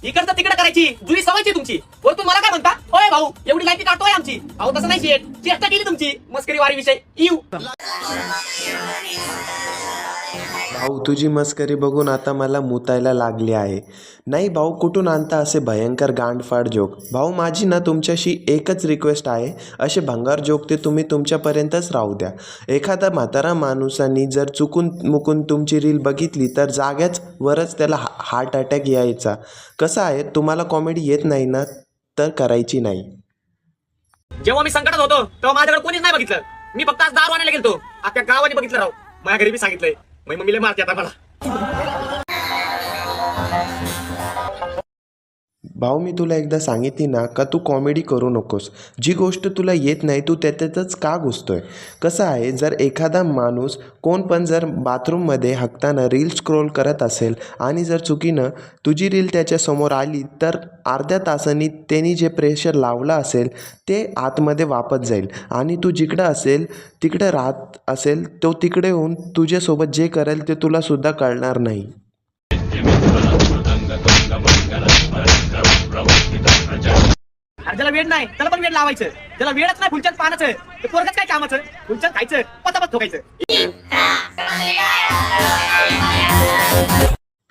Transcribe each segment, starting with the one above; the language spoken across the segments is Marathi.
इकडचं तिकडे करायची जुनी सवयची तुमची. वरतून मला काय म्हणता, होय भाऊ एवढी लाईटी काढतोय आमची. भाऊ तसं नाही शेट, चेष्टा केली तुमची मस्करी वारी विषय येऊ. भाऊ तुझी मस्करी बघून आता मला मुतायला लागली आहे. नाही भाऊ, कुठून आणता असे भयंकर गांडफाड जोक. भाऊ माझी ना तुमच्याशी एकच रिक्वेस्ट आहे, असे भंगार जोक ते तुम्ही तुमच्यापर्यंतच राहू द्या. एखादा म्हातारा माणूसांनी जर चुकून मुकून तुमची रील बघितली तर जाग्याच वरच त्याला हार्ट अटॅक यायचा. कसं आहे, तुम्हाला कॉमेडी येत नाही ना तर करायची नाही. जेव्हा मी संकटात होतो तेव्हा माझ्याकडे कोणीच नाही बघितलं. मी फक्त आज दारू आणायला गेलतो, अख्ख्या गावाने बघितलं राव. माझ्या घरी बी सांगितलंय, मम्मीला मारते आता मला. भाऊ मी तुला एकदा सांगितली ना का तू कॉमेडी करू नकोस. जी गोष्ट तुला येत नाही तू त्याच्यातच का घुसतोय. कसं आहे, जर एखादा माणूस कोण पण जर बाथरूममध्ये हकताना रील स्क्रोल करत असेल आणि जर चुकीनं तुझी रील त्याच्यासमोर आली तर अर्ध्या तासांनी त्यांनी जे प्रेशर लावलं असेल ते आतमध्ये वापस जाईल आणि तू जिकडं असेल तिकडं राहत असेल तो तिकडे येऊन तुझ्यासोबत जे करेल ते तुलासुद्धा कळणार नाही. ज्याला वेळ नाही त्याला पण वेळ लावायचं. ज्याला वेळच नाही फुलच्यात पानाचं ते पोरगच काय कामाचं. फुलच्यात खायचं, पतापत ठोकायचं.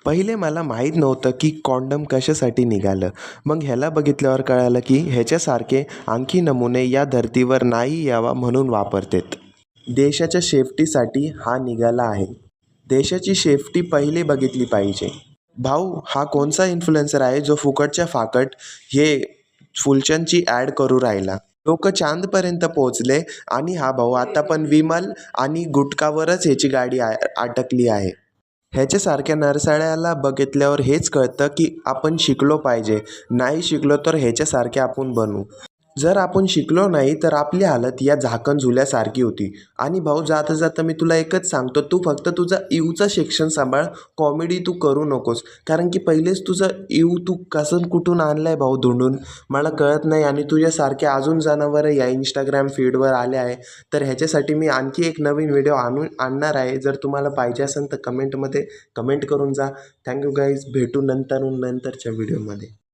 पहिले मला माहीत नव्हतं की कॉन्डम कशासाठी निघालं. मग ह्याला बघितल्यावर कळालं की ह्याच्यासारखे आणखी नमुने या धर्तीवर नाही यावा म्हणून वापरतात. देशाच्या सेफ्टीसाठी हा निघाला आहे. देशाची सेफ्टी पहिले बघितली पाहिजे. भाऊ हा कोणचा इन्फ्लुएन्सर आहे जो फुकटच्या फाकट हे फुलचंदची ॲड करू राहिला. लोक चांदपर्यंत पोहोचले आणि हा भाऊ आता पण विमल आणि गुटखावरच ह्याची गाडी अटकली आहे. ह्याच्यासारख्या नरसाळ्याला बघितल्यावर हेच कळतं की आपण शिकलो पाहिजे. नाही शिकलो तर ह्याच्यासारखे आपण बनू. जर आपण शिकलो नाही तर आपली हालत या झाकण झुल्यासारखी होती. आणि भाऊ जाता जाता मी तुला एकच सांगतो, तू फक्त तुझा इवचं शिक्षण सांभाळ, कॉमेडी तू करू नकोस. कारण की पहिलेच तुझं इव तू कसं कुठून आणलं आहे भाऊ धुंडून मला कळत नाही. आणि तुझ्यासारखे अजून जनावरं या इंस्टाग्राम फीडवर आले आहे. तर ह्याच्यासाठी मी आणखी एक नवीन व्हिडिओ आणणार आहे. जर तुम्हाला पाहिजे असेल तर कमेंटमध्ये कमेंट करून जा. थँक्यू गाईज, भेटू नंतरच्या व्हिडिओमध्ये.